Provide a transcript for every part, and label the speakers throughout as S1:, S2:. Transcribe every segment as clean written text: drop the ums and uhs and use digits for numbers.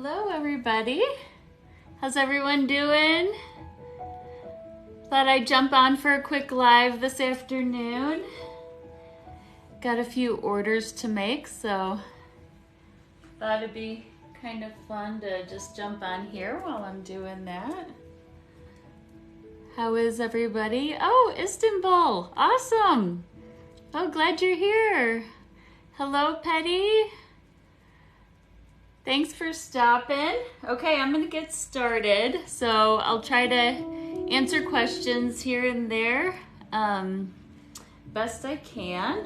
S1: Hello everybody. How's everyone doing? Thought I'd jump on for a quick live this afternoon. Got a few orders to make, so thought it'd be kind of fun to just jump on here while I'm doing that. How is everybody? Oh, Istanbul, awesome. Oh, glad you're here. Hello, Petty. Thanks for stopping. Okay, I'm gonna get started. So I'll try to answer questions here and there, best I can.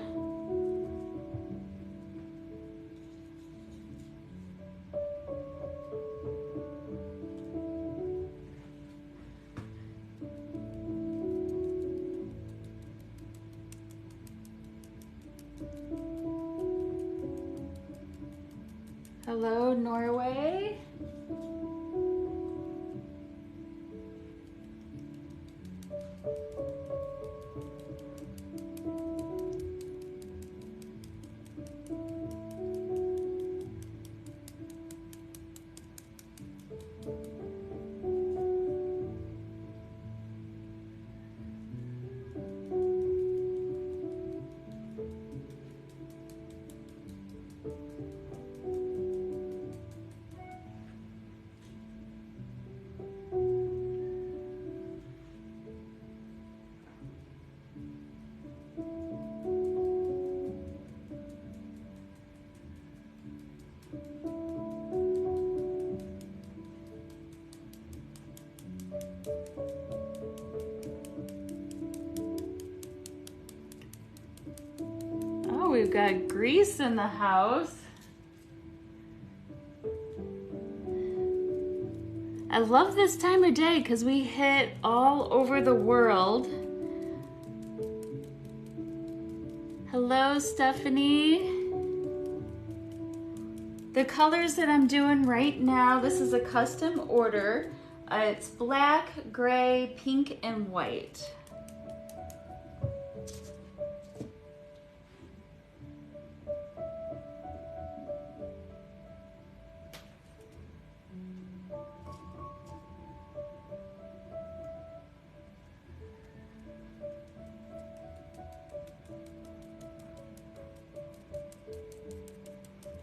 S1: Hello, Norway. We've got Greece in the house. I love this time of day because we hit all over the world. Hello, Stephanie. The colors that I'm doing right now, this is a custom order. It's black, gray, pink, and white.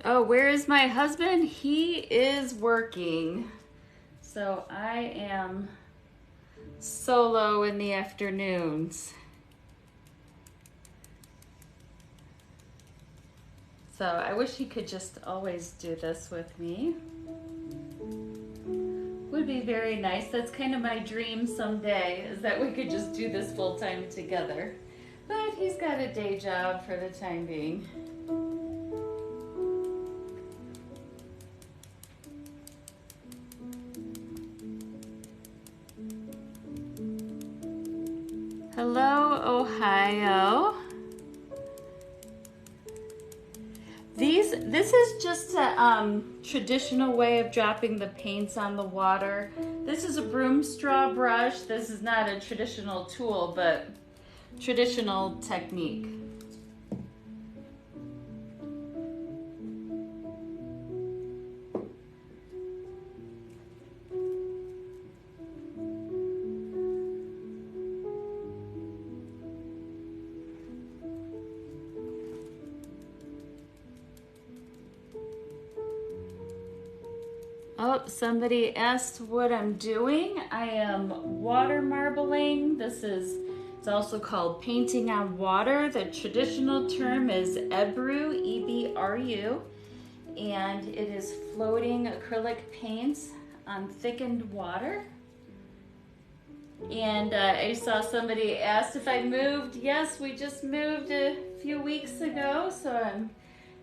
S1: Oh, where is my husband? He is working. So I am solo in the afternoons. So I wish he could just always do this with me. Would be very nice. That's kind of my dream someday, is that we could just do this full time together. But he's got a day job for the time being. Hello, Ohio. This is just a traditional way of dropping the paints on the water. This is a broom straw brush. This is not a traditional tool, but traditional technique. Oh, somebody asked what I'm doing. I am water marbling. It's also called painting on water. The traditional term is Ebru, E-B-R-U, and it is floating acrylic paints on thickened water. And I saw somebody asked if I moved. Yes, we just moved a few weeks ago, so I'm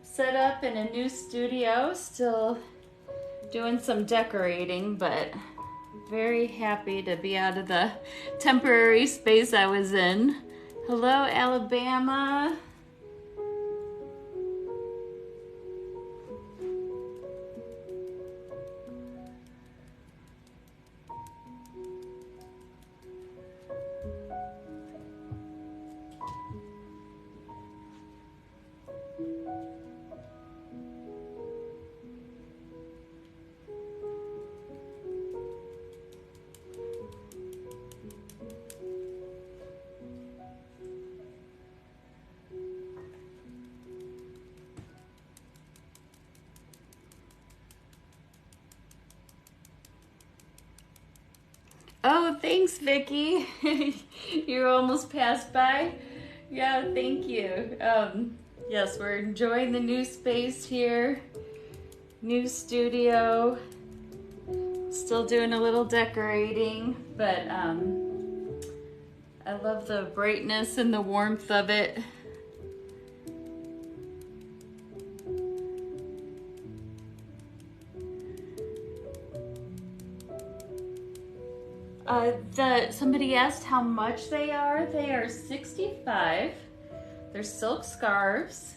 S1: set up in a new studio, still doing some decorating, but very happy to be out of the temporary space I was in. Hello, Alabama. Oh, thanks, Vicky. You almost passed by. Yeah, thank you. Yes, we're enjoying the new space here. New studio. Still doing a little decorating, but I love the brightness and the warmth of it. Somebody asked how much they are. They are $65. They're silk scarves,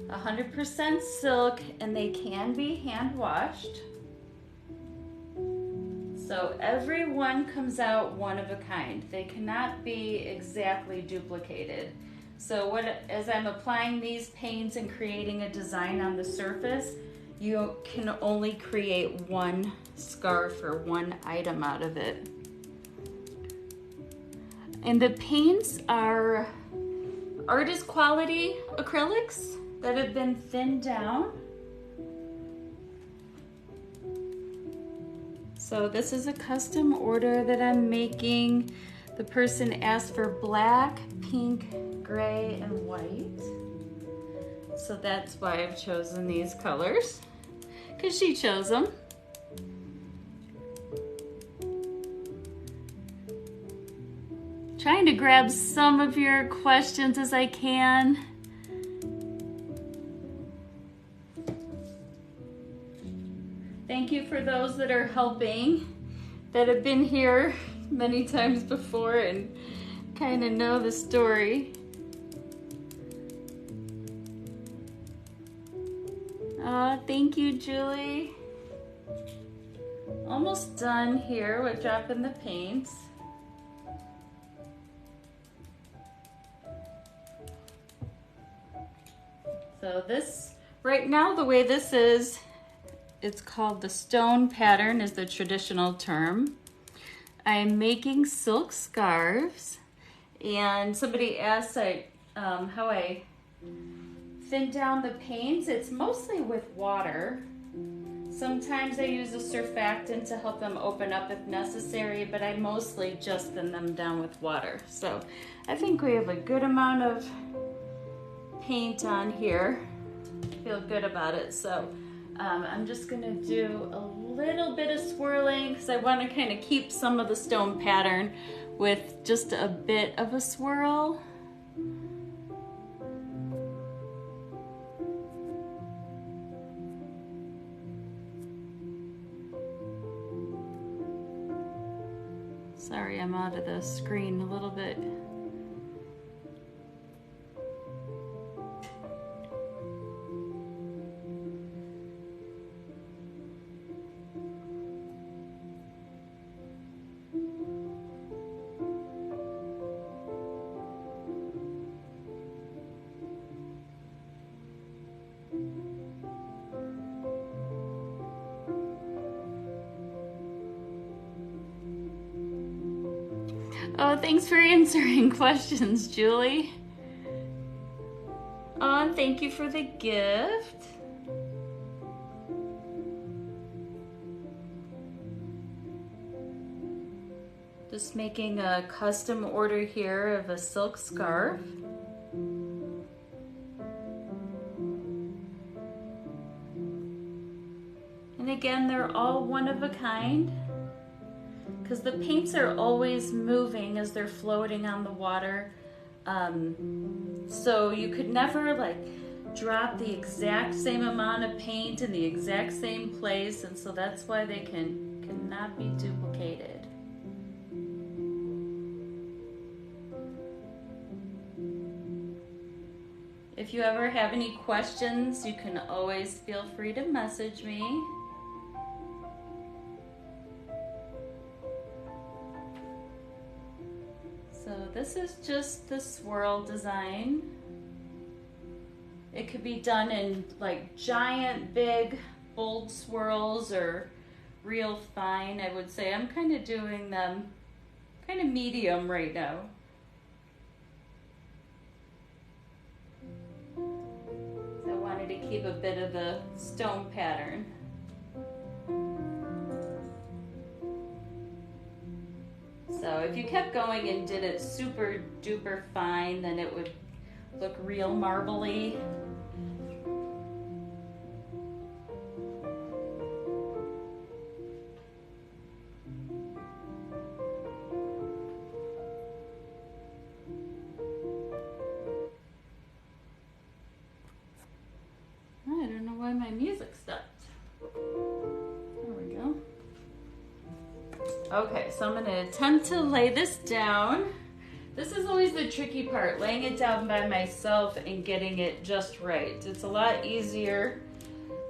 S1: 100% silk, and they can be hand washed. So every one comes out one of a kind. They cannot be exactly duplicated. So as I'm applying these paints and creating a design on the surface, you can only create one scarf or one item out of it. And the paints are artist quality acrylics that have been thinned down. So this is a custom order that I'm making. The person asked for black, pink, gray, and white. So that's why I've chosen these colors, because she chose them. Trying to grab some of your questions as I can. Thank you for those that are helping, that have been here many times before and kind of know the story. Thank you, Julie. Almost done here with dropping the paints. So this, right now, the way this is, it's called the stone pattern is the traditional term. I'm making silk scarves, and somebody asked how I thin down the paints. It's mostly with water. Sometimes I use a surfactant to help them open up if necessary, but I mostly just thin them down with water. So I think we have a good amount of paint on here. Feel good about it. So I'm just gonna do a little bit of swirling because I want to kind of keep some of the stone pattern with just a bit of a swirl. Sorry, I'm out of the screen a little bit. Oh, thanks for answering questions, Julie. Oh, and thank you for the gift. Just making a custom order here of a silk scarf. And again, they're all one of a kind, because the paints are always moving as they're floating on the water. So you could never like drop the exact same amount of paint in the exact same place, and so that's why they cannot be duplicated. If you ever have any questions, you can always feel free to message me. So this is just the swirl design. It could be done in like giant, big, bold swirls or real fine, I would say. I'm kind of doing them kind of medium right now. So I wanted to keep a bit of the stone pattern. if you kept going and did it super duper fine, then it would look real marbly. I don't know why my music stopped. There we go. Okay, so I'm going to attempt to lay this down. This is always the tricky part, laying it down by myself and getting it just right. It's a lot easier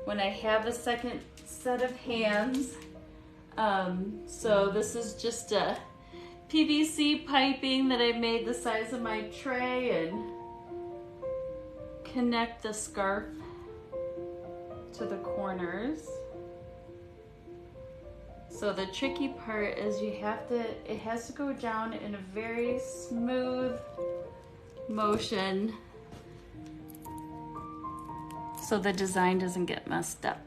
S1: when I have a second set of hands. So this is just a PVC piping that I made the size of my tray, and connect the scarf to the corners. So the tricky part is it has to go down in a very smooth motion so the design doesn't get messed up.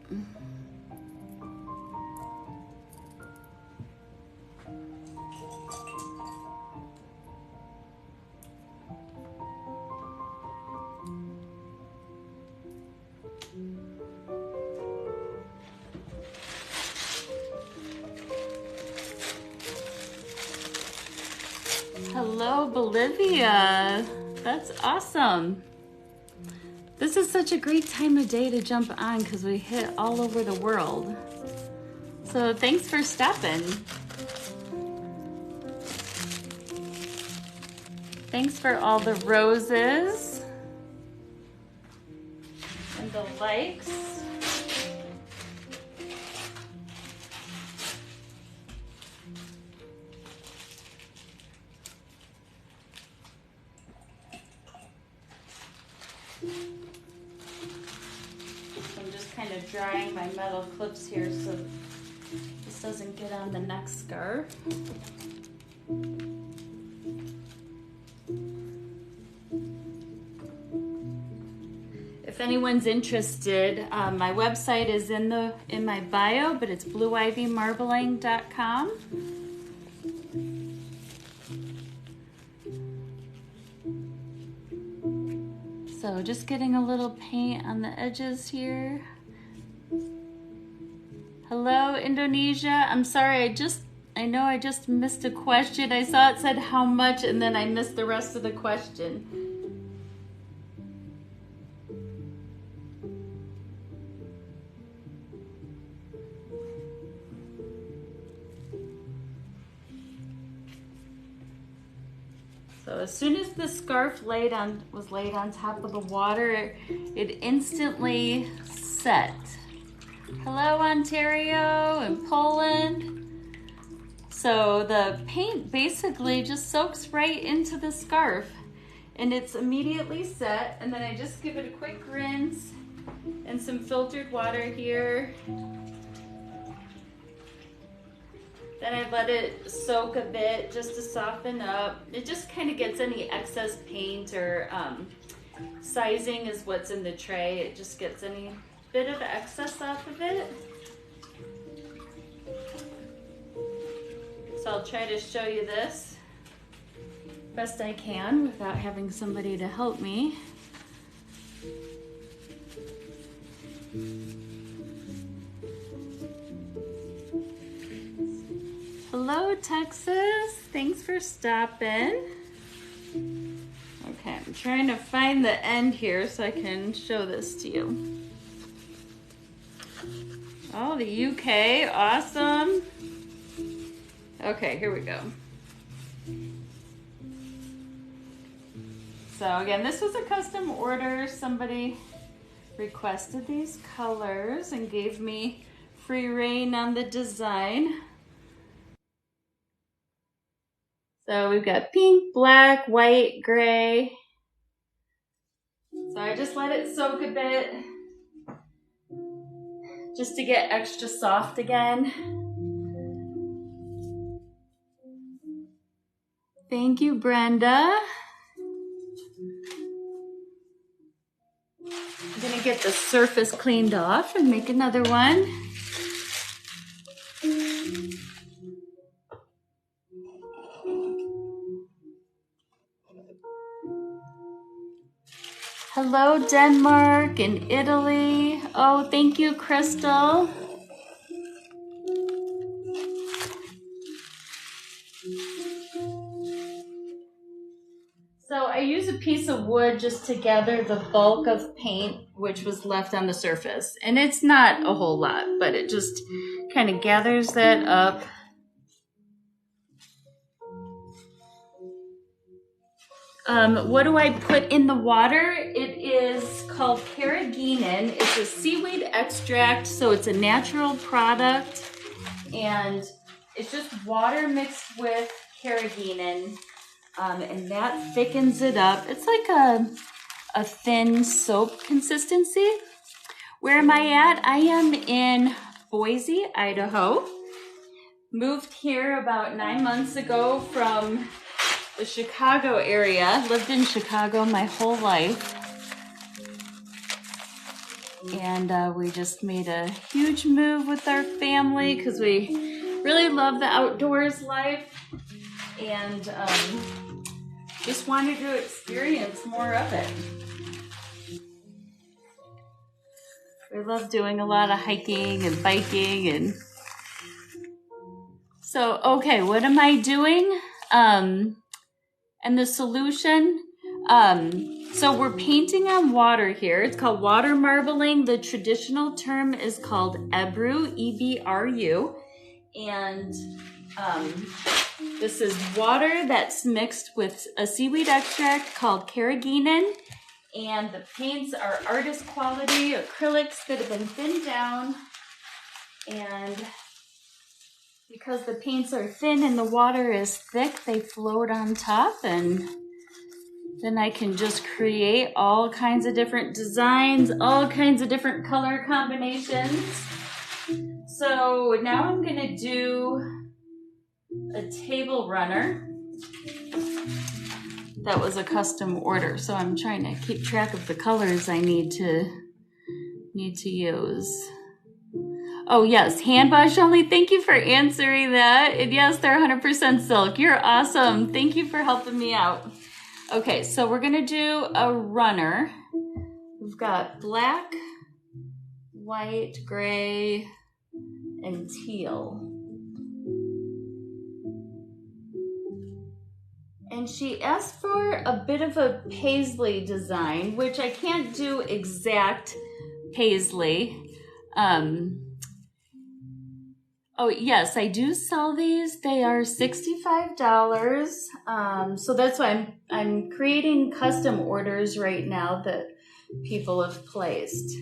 S1: Hello, Bolivia. That's awesome. This is such a great time of day to jump on because we hit all over the world. So thanks for stopping. Thanks for all the roses and the likes. I'm just kind of drying my metal clips here so this doesn't get on the next scarf. If anyone's interested, my website is in my bio, but it's blueivymarbling.com. So just getting a little paint on the edges here. Hello, Indonesia. I'm sorry, I know I just missed a question. I saw it said how much and then I missed the rest of the question. So as soon as the scarf was laid on top of the water, it instantly set. Hello, Ontario and Poland. So the paint basically just soaks right into the scarf and it's immediately set. And then I just give it a quick rinse and some filtered water here. Then I let it soak a bit just to soften up. It just kind of gets any excess paint or sizing is what's in the tray. It just gets any bit of excess off of it. So I'll try to show you this best I can without having somebody to help me. Hello, Texas. Thanks for stopping. Okay, I'm trying to find the end here so I can show this to you. Oh, the UK, awesome. Okay, here we go. So again, this was a custom order. Somebody requested these colors and gave me free reign on the design. So we've got pink, black, white, gray. So I just let it soak a bit just to get extra soft again. Thank you, Brenda. I'm gonna get the surface cleaned off and make another one. Hello, Denmark and Italy. Oh, thank you, Crystal. So I use a piece of wood just to gather the bulk of paint which was left on the surface. And it's not a whole lot, but it just kind of gathers that up. What do I put in the water? It is called carrageenan. It's a seaweed extract, so it's a natural product. And it's just water mixed with carrageenan. And that thickens it up. It's like a thin soap consistency. Where am I at? I am in Boise, Idaho. Moved here about 9 months ago from the Chicago area. Lived in Chicago my whole life. And we just made a huge move with our family because we really love the outdoors life and just wanted to experience more of it. We love doing a lot of hiking and biking. And so, okay, what am I doing? And the solution, so we're painting on water here. It's called water marbling. The traditional term is called Ebru, E-B-R-U. And this is water that's mixed with a seaweed extract called carrageenan. And the paints are artist quality acrylics that have been thinned down. And because the paints are thin and the water is thick, they float on top, and then I can just create all kinds of different designs, all kinds of different color combinations. So now I'm gonna do a table runner. That was a custom order, so I'm trying to keep track of the colors I need to use. Oh yes, hand wash only. Thank you for answering that. And yes, they're 100% silk. You're awesome. Thank you for helping me out. Okay, so we're gonna do a runner. We've got black, white, gray, and teal. And she asked for a bit of a paisley design, which I can't do exact paisley. Oh yes, I do sell these. They are $65. So that's why I'm creating custom orders right now that people have placed.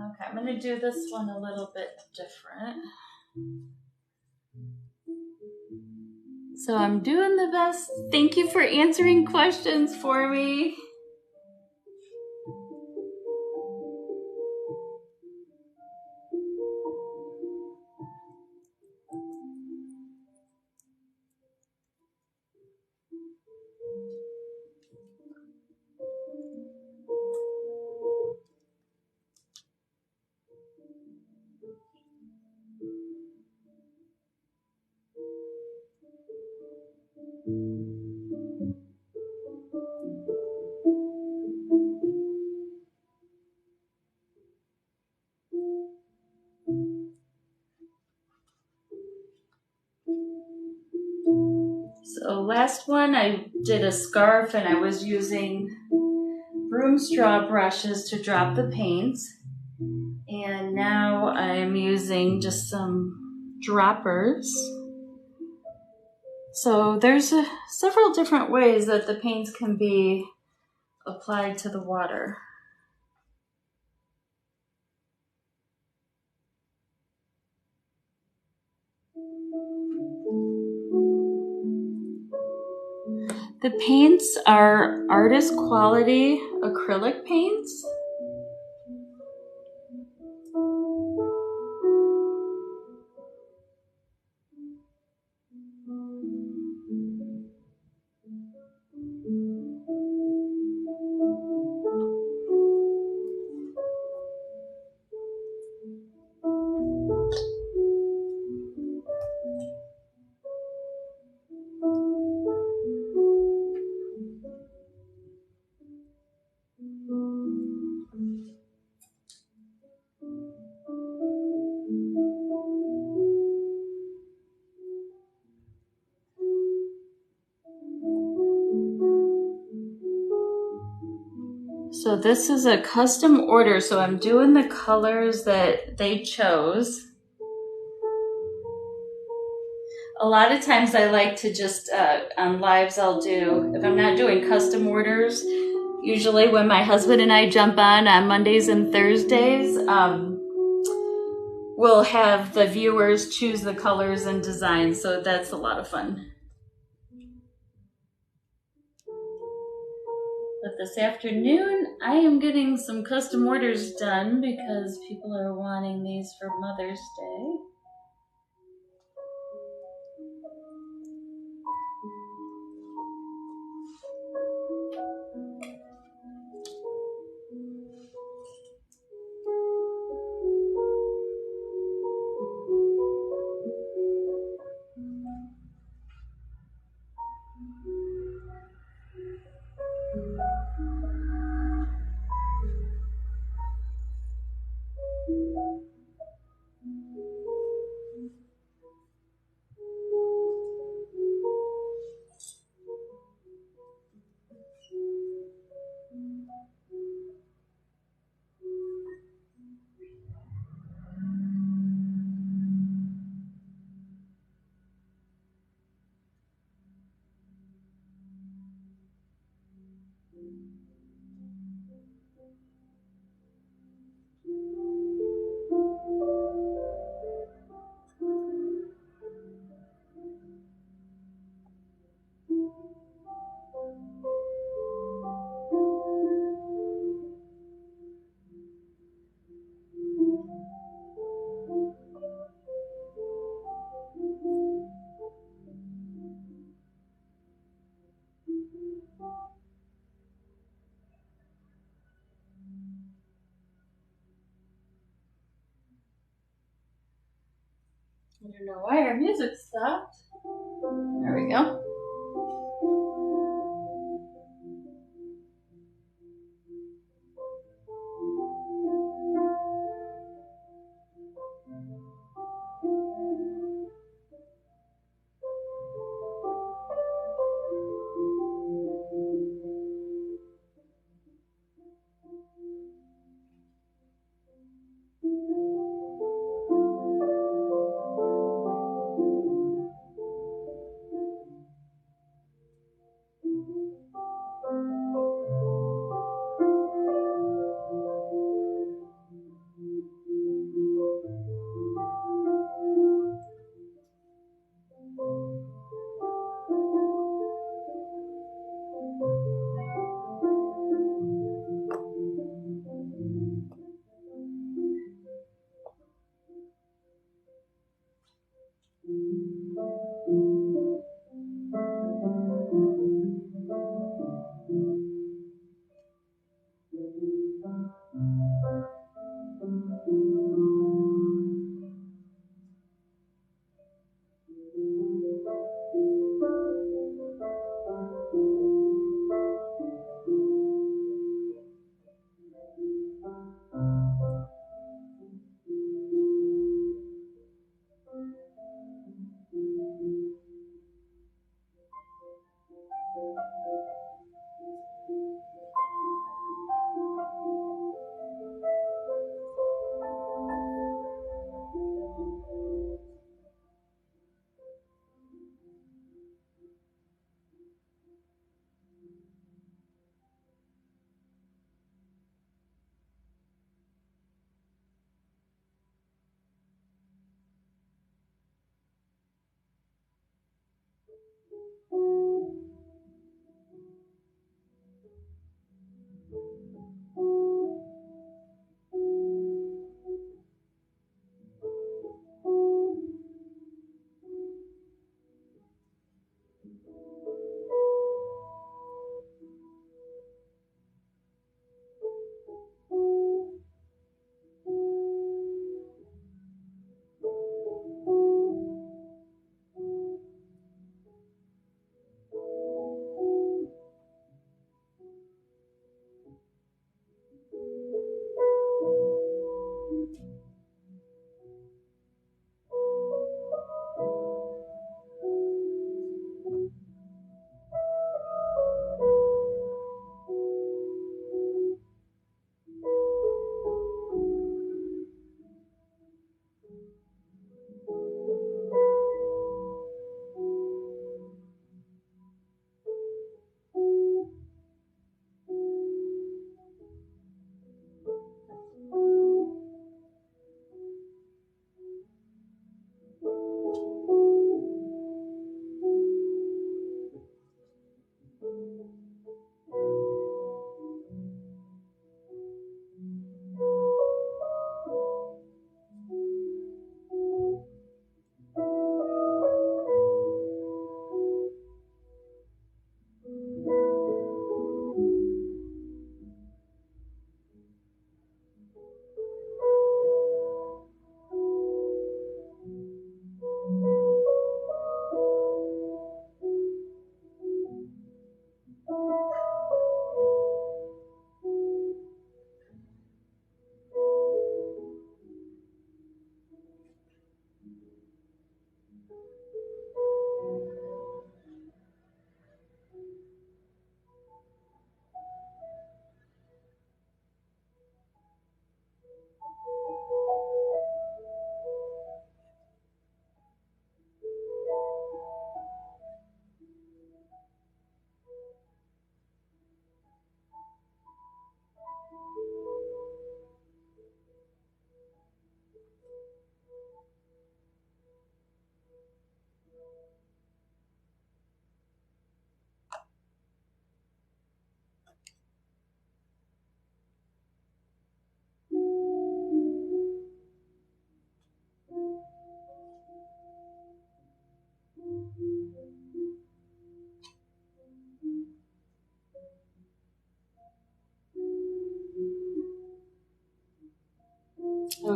S1: Okay, I'm gonna do this one a little bit different. So I'm doing the best. Thank you for answering questions for me. So last one I did a scarf and I was using broom straw brushes to drop the paints. And now I'm using just some droppers. So there's several different ways that the paints can be applied to the water. The paints are artist quality acrylic paints. So this is a custom order, so I'm doing the colors that they chose. A lot of times I like to just, on lives I'll do, if I'm not doing custom orders, usually when my husband and I jump on Mondays and Thursdays, we'll have the viewers choose the colors and designs, so that's a lot of fun. But this afternoon, I am getting some custom orders done because people are wanting these for Mother's Day. I don't know why our music stopped. There we go.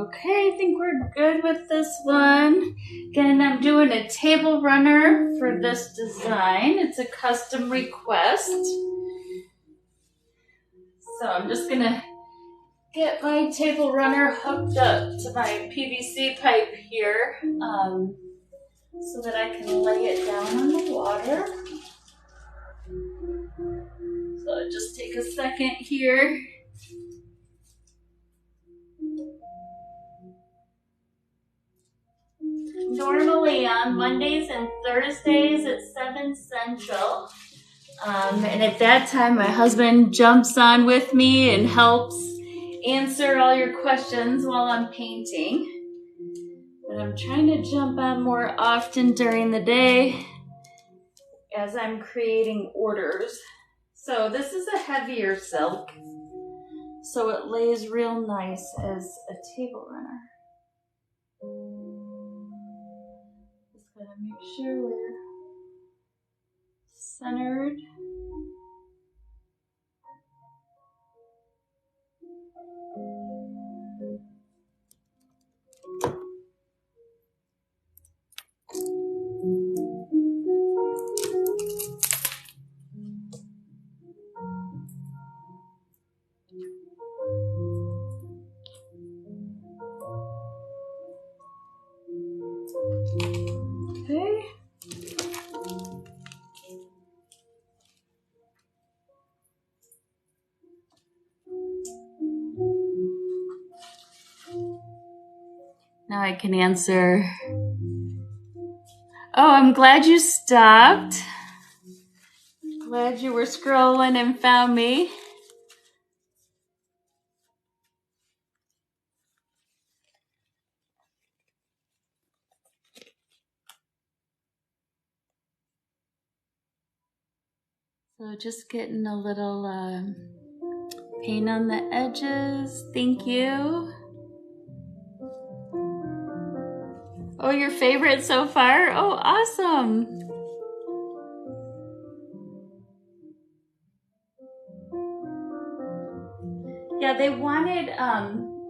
S1: Okay, I think we're good with this one. Again, I'm doing a table runner for this design. It's a custom request. So I'm just gonna get my table runner hooked up to my PVC pipe here so that I can lay it down on the water. So just take a second here. Normally on Mondays and Thursdays at 7 Central. And at that time, my husband jumps on with me and helps answer all your questions while I'm painting. But I'm trying to jump on more often during the day as I'm creating orders. So this is a heavier silk, so it lays real nice as a table runner. Just gotta make sure we're centered. Okay. Now I can answer. Oh, I'm glad you stopped. Glad you were scrolling and found me. So just getting a little paint on the edges. Thank you. Oh, your favorite so far? Oh, awesome. Yeah, they wanted,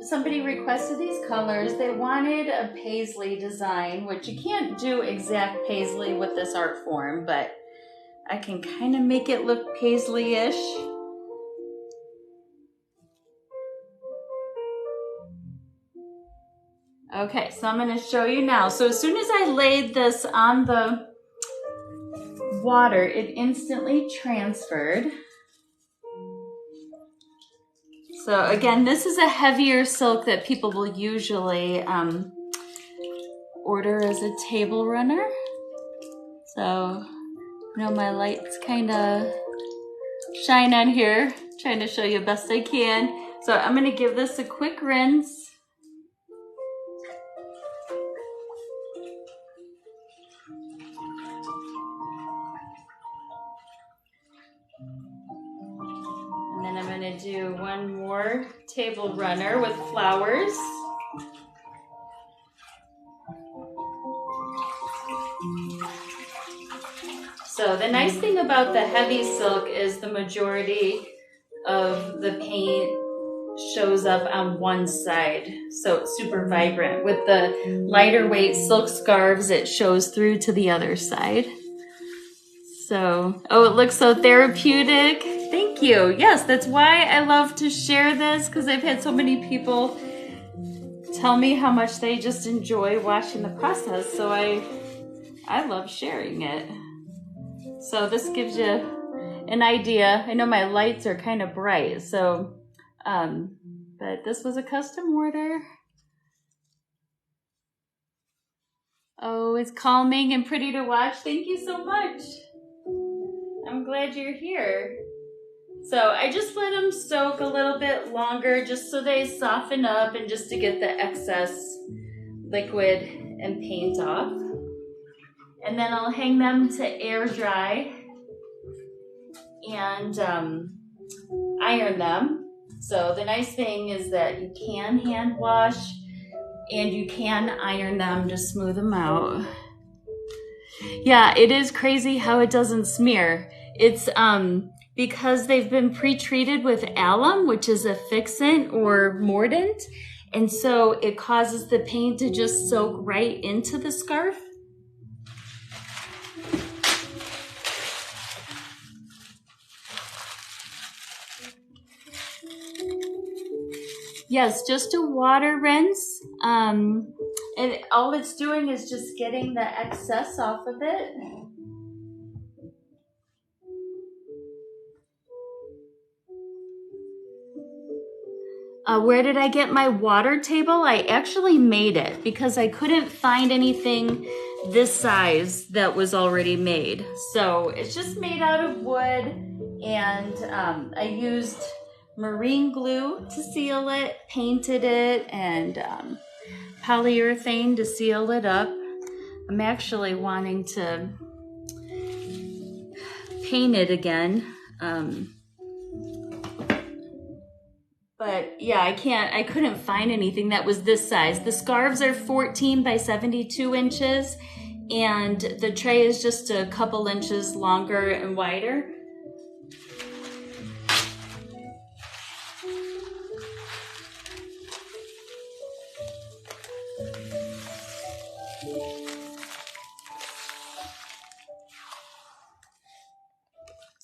S1: somebody requested these colors. They wanted a paisley design, which you can't do exact paisley with this art form, but I can kind of make it look paisley-ish. Okay, so I'm going to show you now. So as soon as I laid this on the water, it instantly transferred. So again, this is a heavier silk that people will usually order as a table runner. So, you know, my lights kind of shine on here, trying to show you best I can. So I'm going to give this a quick rinse. And then I'm going to do one more table runner with flowers. So the nice thing about the heavy silk is the majority of the paint shows up on one side, so it's super vibrant. With the lighter weight silk scarves, it shows through to the other side. So, oh, it looks so therapeutic. Thank you. Yes, that's why I love to share this, because I've had so many people tell me how much they just enjoy watching the process. So I love sharing it. So this gives you an idea. I know my lights are kind of bright, so, but this was a custom order. Oh, it's calming and pretty to watch. Thank you so much. I'm glad you're here. So I just let them soak a little bit longer just so they soften up and just to get the excess liquid and paint off. And then I'll hang them to air dry and iron them. So the nice thing is that you can hand wash and you can iron them to smooth them out. Yeah, it is crazy how it doesn't smear. It's because they've been pre-treated with alum, which is a fixant or mordant, And so it causes the paint to just soak right into the scarf. Yes, just a water rinse. And all it's doing is just getting the excess off of it. Where did I get my water table? I actually made it because I couldn't find anything this size that was already made. So it's just made out of wood, and I used marine glue to seal it, painted it, and polyurethane to seal it up. I'm actually wanting to paint it again. But yeah, I couldn't find anything that was this size. The scarves are 14 by 72 inches, and the tray is just a couple inches longer and wider.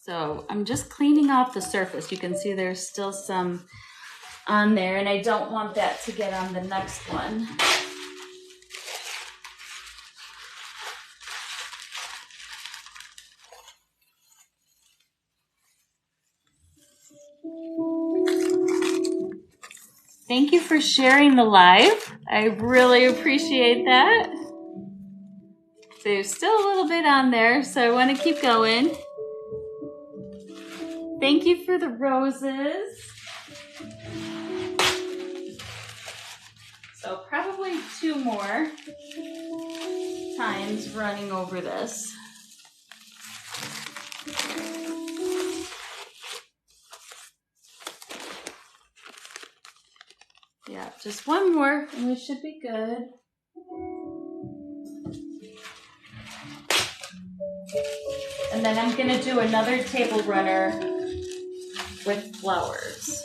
S1: So I'm just cleaning off the surface. You can see there's still some on there, and I don't want that to get on the next one. Thank you for sharing the live. I really appreciate that. So there's still a little bit on there, so I want to keep going. Thank you for the roses. So probably 2 more times running over this. Yeah, just 1 more and we should be good. And then I'm gonna do another table runner with flowers.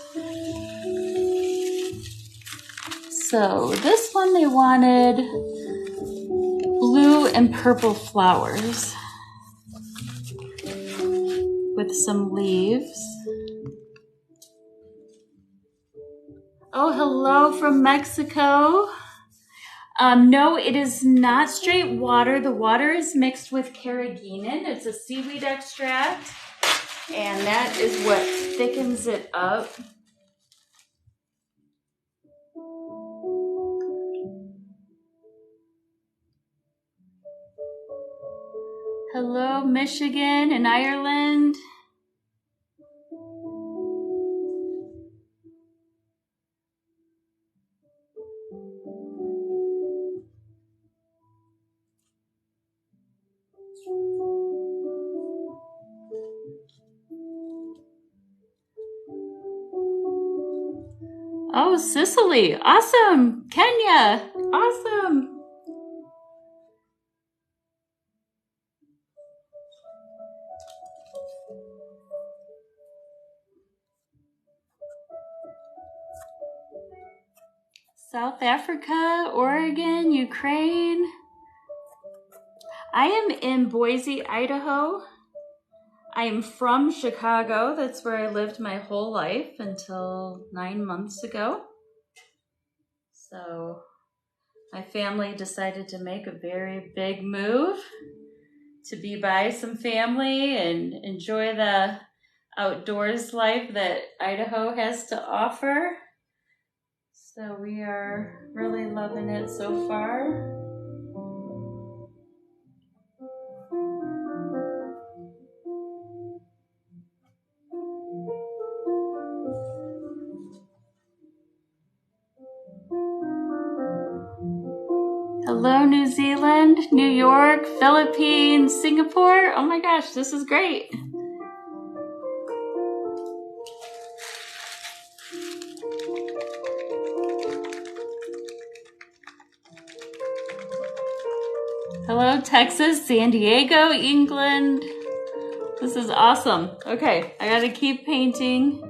S1: So this one they wanted blue and purple flowers with some leaves. Oh, hello from Mexico. No, it is not straight water. The water is mixed with carrageenan. It's a seaweed extract, and that is what thickens it up. Hello, Michigan and Ireland. Oh, Sicily. Awesome. Kenya. Awesome. South Africa, Oregon, Ukraine. I am in Boise, Idaho. I am from Chicago. That's where I lived my whole life until 9 months ago. So my family decided to make a very big move to be by some family and enjoy the outdoors life that Idaho has to offer. So we are really loving it so far. Hello, New Zealand, New York, Philippines, Singapore. Oh my gosh, this is great. Hello, Texas, San Diego, England. This is awesome. Okay, I gotta keep painting.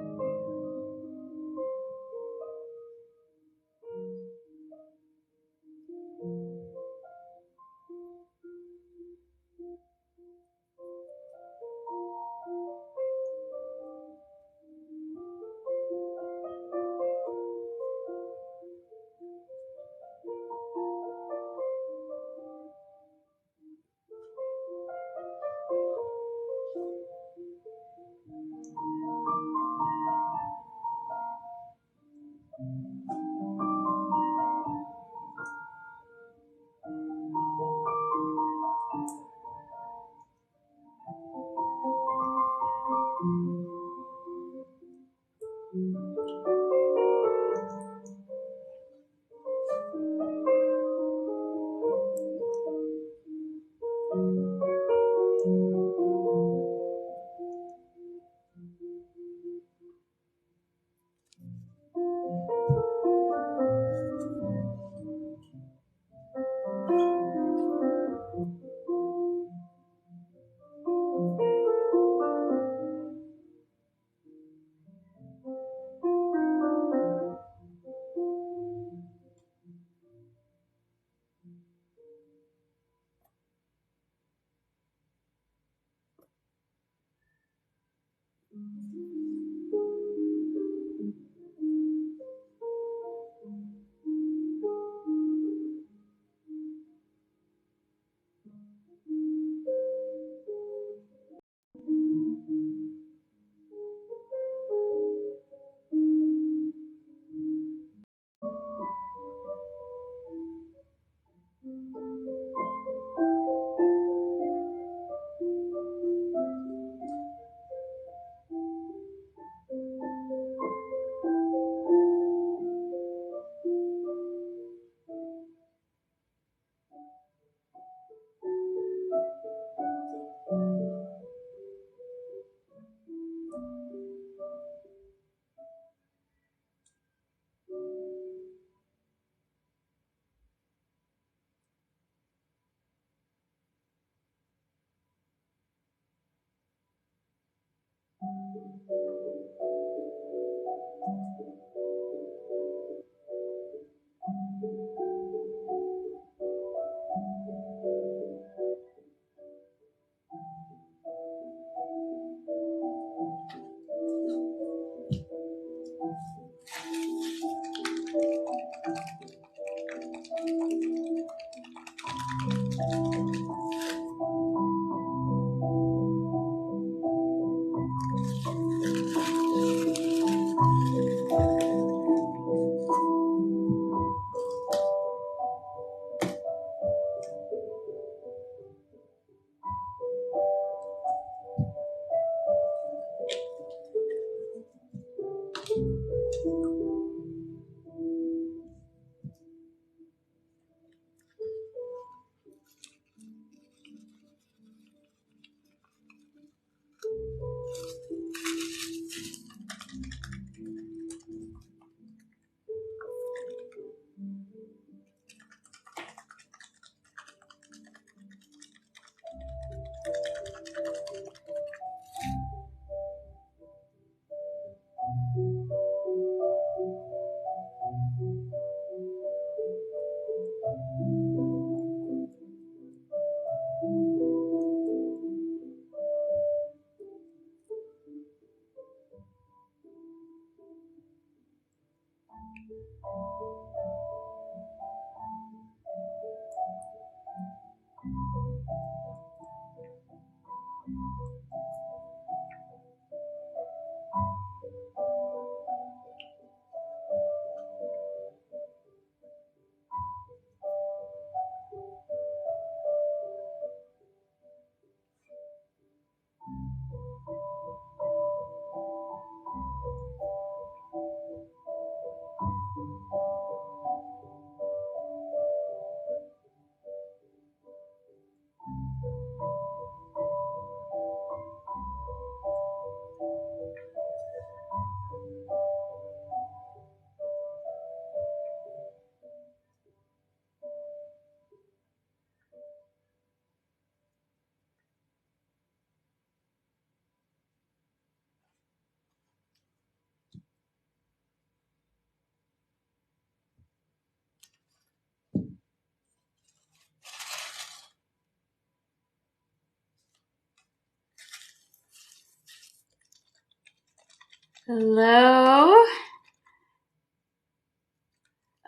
S1: Hello.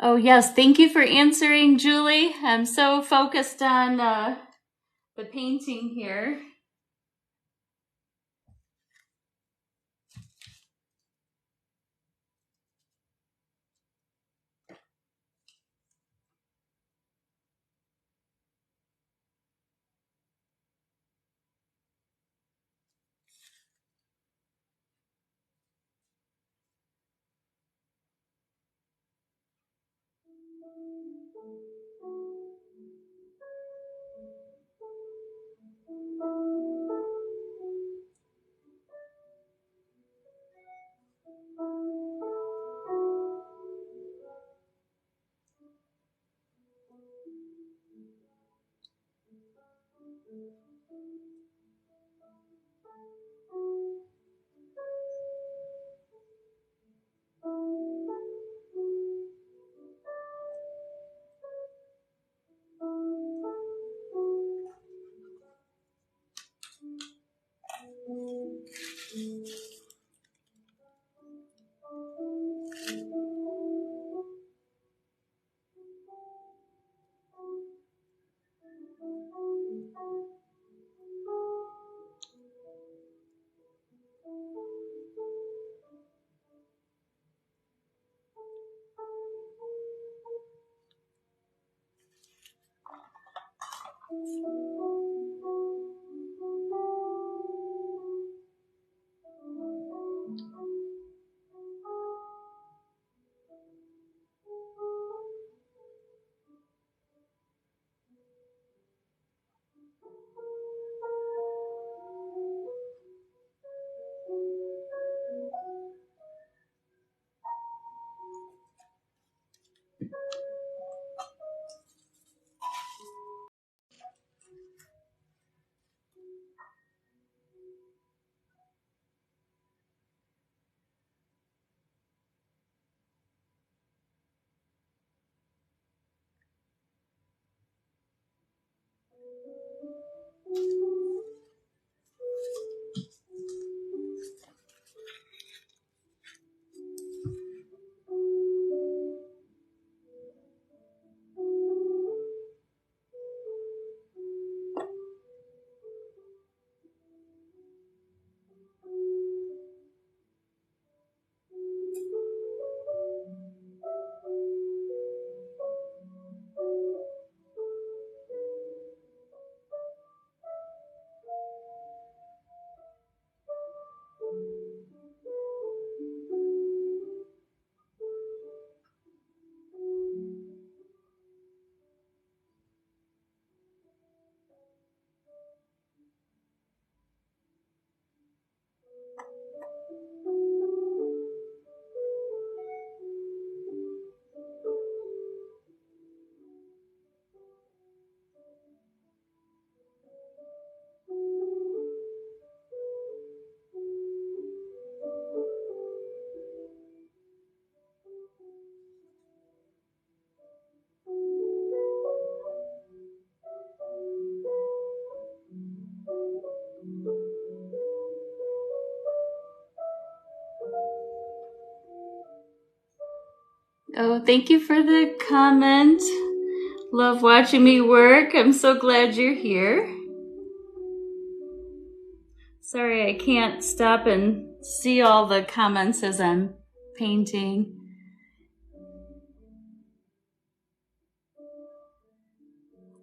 S1: Oh yes, thank you for answering, Julie. I'm so focused on the painting here. Oh, thank you for the comment. Love watching me work. I'm so glad you're here. Sorry I can't stop and see all the comments as I'm painting.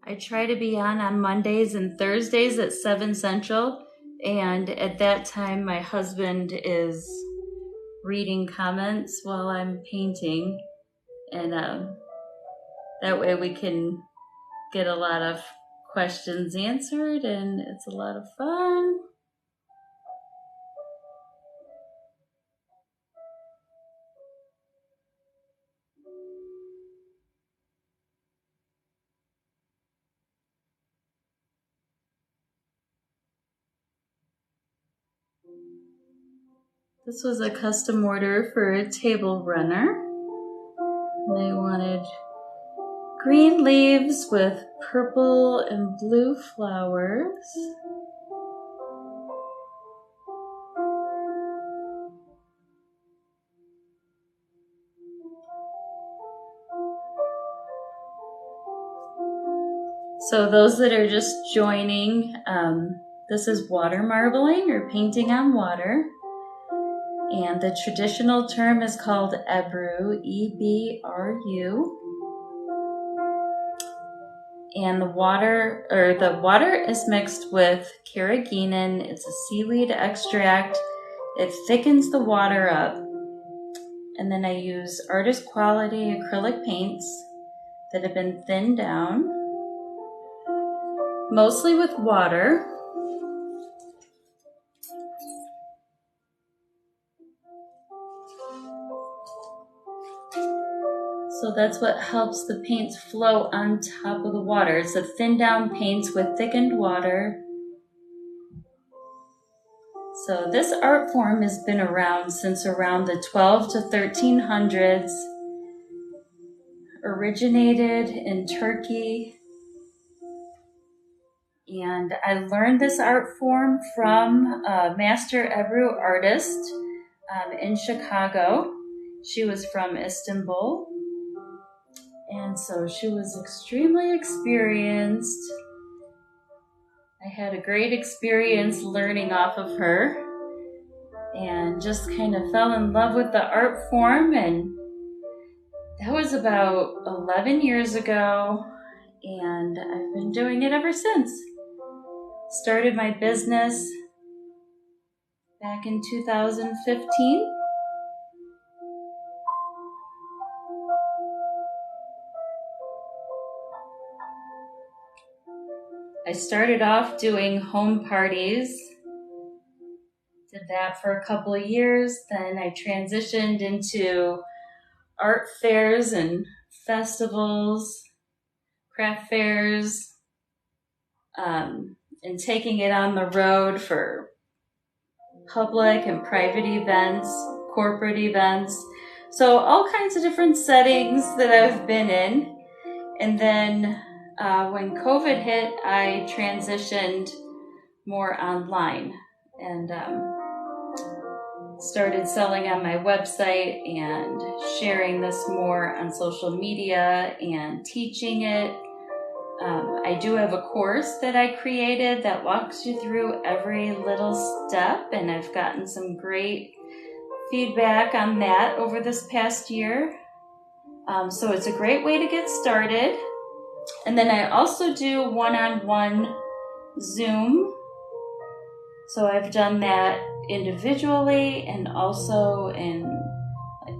S1: I try to be on Mondays and Thursdays at 7 Central, and at that time my husband is reading comments while I'm painting, and that way we can get a lot of questions answered, and it's a lot of fun. This was a custom order for a table runner. They wanted green leaves with purple and blue flowers. So those that are just joining, this is water marbling or painting on water. And the traditional term is called Ebru, E-B-R-U. And the water is mixed with carrageenan. It's a seaweed extract. It thickens the water up. And then I use artist quality acrylic paints that have been thinned down, mostly with water. So that's what helps the paints flow on top of the water. It's a thinned down paints with thickened water. So this art form has been around since around the 12 to 1300s. Originated in Turkey. And I learned this art form from a master Ebru artist in Chicago. She was from Istanbul. And so she was extremely experienced. I had a great experience learning off of her and just kind of fell in love with the art form. And that was about 11 years ago, and I've been doing it ever since. Started my business back in 2015. I started off doing home parties. Did that for a couple of years. Then I transitioned into art fairs and festivals, craft fairs, and taking it on the road for public and private events, corporate events. So all kinds of different settings that I've been in. And then when COVID hit, I transitioned more online and started selling on my website and sharing this more on social media and teaching it. I do have a course that I created that walks you through every little step, and I've gotten some great feedback on that over this past year. So it's a great way to get started. And then I also do one-on-one Zoom. So I've done that individually and also in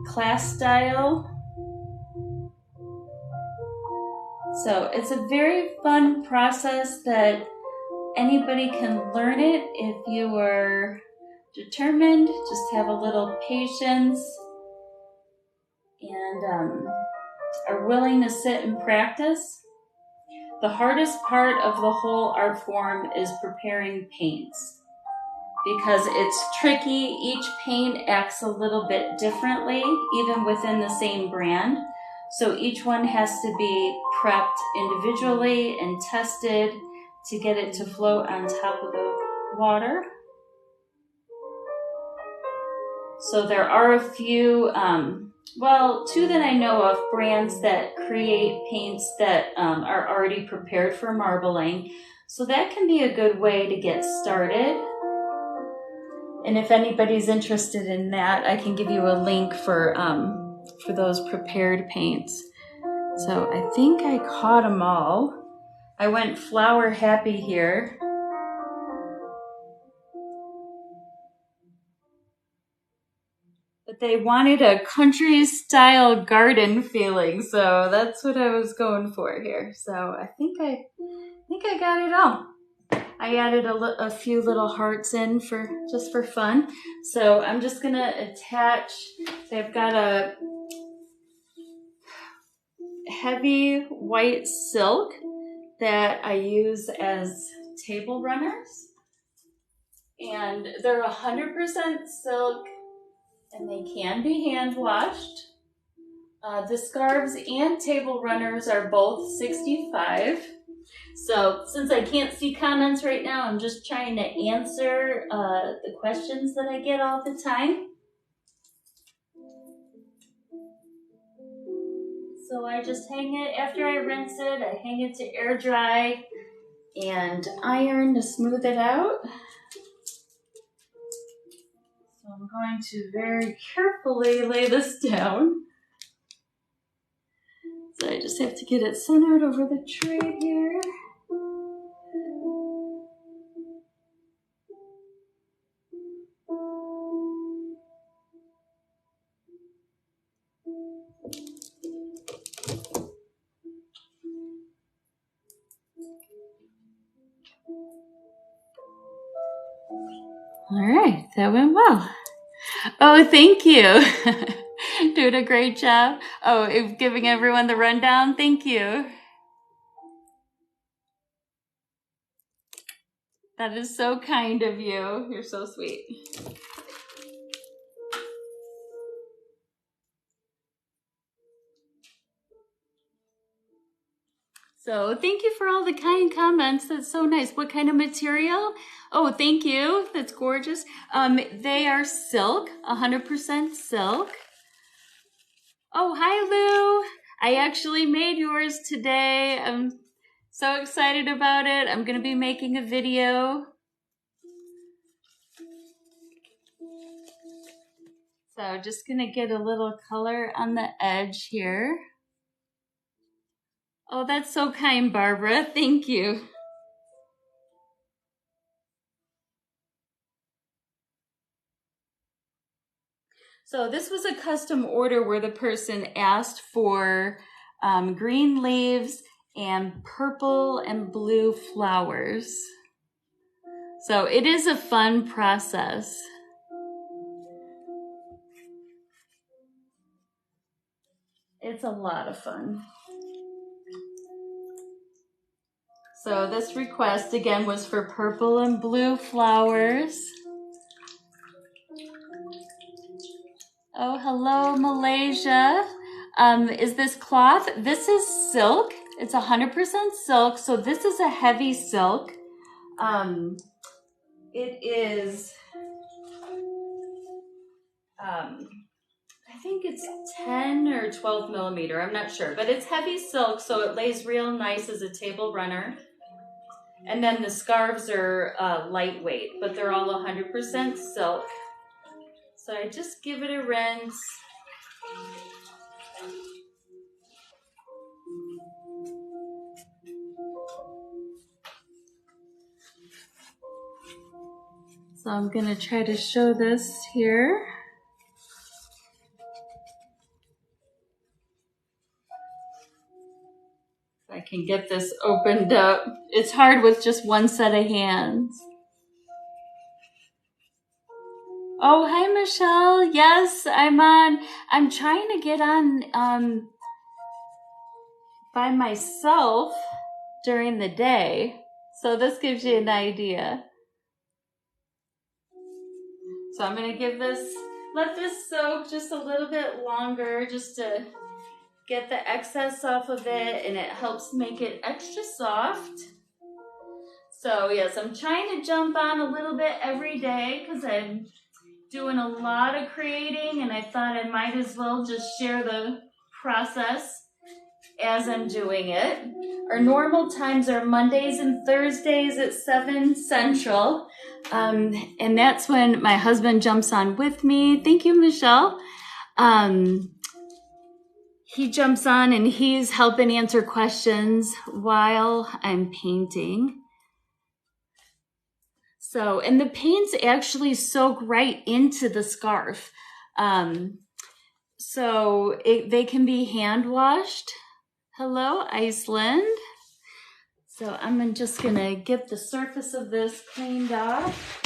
S1: class style. So it's a very fun process that anybody can learn it if you are determined, just have a little patience and are willing to sit and practice. The hardest part of the whole art form is preparing paints because it's tricky. Each paint acts a little bit differently, even within the same brand. So each one has to be prepped individually and tested to get it to float on top of the water. So there are a few, two that I know of, brands that create paints that are already prepared for marbling. So that can be a good way to get started. And if anybody's interested in that, I can give you a link for those prepared paints. So I think I caught them all. I went flower happy here. But they wanted a country style garden feeling, so that's what I was going for here. So I think I got it all. I added a few little hearts in just for fun. So I'm just gonna attach. So I've got a heavy white silk that I use as table runners, and they're 100% silk, and they can be hand washed. The scarves and table runners are both 65. So since I can't see comments right now, I'm just trying to answer the questions that I get all the time. So I just hang it, after I rinse it, I hang it to air dry and iron to smooth it out. So I'm going to very carefully lay this down. So I just have to get it centered over the tray here. All right, that went well. Oh, thank you. Doing a great job. Oh, giving everyone the rundown. Thank you. That is so kind of you. You're so sweet. So thank you for all the kind comments. That's so nice. What kind of material? Oh, thank you. That's gorgeous. They are silk, 100% silk. Oh, hi, Lou. I actually made yours today. I'm so excited about it. I'm going to be making a video. So just going to get a little color on the edge here. Oh, that's so kind, Barbara. Thank you. So this was a custom order where the person asked for green leaves and purple and blue flowers. So it is a fun process. It's a lot of fun. So this request again was for purple and blue flowers. Oh, hello, Malaysia. Is this cloth? This is silk. It's 100% silk. So this is a heavy silk. It is, I think it's 10 or 12 millimeter. I'm not sure, but it's heavy silk. So it lays real nice as a table runner. And then the scarves are lightweight, but they're all 100% silk. So I just give it a rinse. So I'm gonna try to show this here. If I can get this opened up. It's hard with just one set of hands. Oh, hi, Michelle. Yes, I'm on. I'm trying to get on by myself during the day. So this gives you an idea. So I'm going to give this, let this soak just a little bit longer just to get the excess off of it, and it helps make it extra soft. So yes, I'm trying to jump on a little bit every day because I'm doing a lot of creating, and I thought I might as well just share the process as I'm doing it. Our normal times are Mondays and Thursdays at 7 Central. And that's when my husband jumps on with me. Thank you, Michelle. He jumps on and he's helping answer questions while I'm painting. So, and the paints actually soak right into the scarf. So they can be hand washed. Hello, Iceland. So I'm just gonna get the surface of this cleaned off.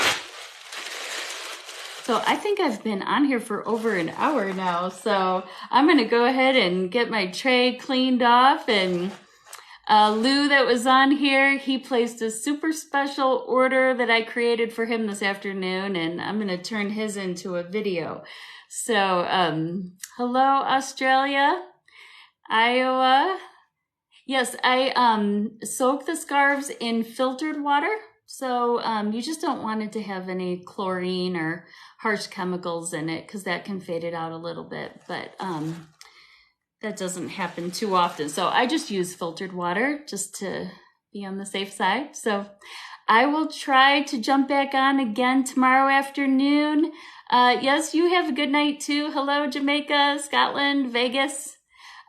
S1: So I think I've been on here for over an hour now. So I'm gonna go ahead and get my tray cleaned off. And Lou that was on here, he placed a super special order that I created for him this afternoon, and I'm gonna turn his into a video. So hello, Australia, Iowa. Yes, I soak the scarves in filtered water. So you just don't want it to have any chlorine or harsh chemicals in it because that can fade it out a little bit. But that doesn't happen too often. So I just use filtered water just to be on the safe side. So I will try to jump back on again tomorrow afternoon. Yes, you have a good night too. Hello, Jamaica, Scotland, Vegas.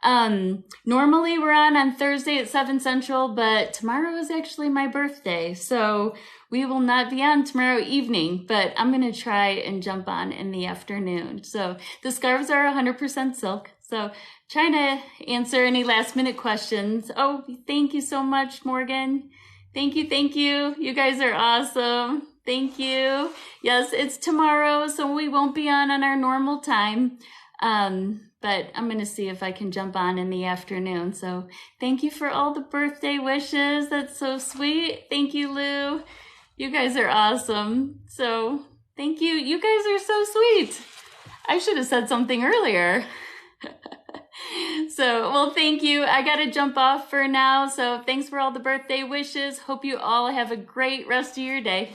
S1: Normally we're on Thursday at 7 Central, but tomorrow is actually my birthday. So we will not be on tomorrow evening, but I'm going to try and jump on in the afternoon. So the scarves are 100% silk. So trying to answer any last minute questions. Oh, thank you so much, Morgan. Thank you. Thank you. You guys are awesome. Thank you. Yes, it's tomorrow, so we won't be on our normal time. But I'm going to see if I can jump on in the afternoon. So thank you for all the birthday wishes. That's so sweet. Thank you, Lou. You guys are awesome. So thank you. You guys are so sweet. I should have said something earlier. So, well, thank you. I got to jump off for now. So thanks for all the birthday wishes. Hope you all have a great rest of your day.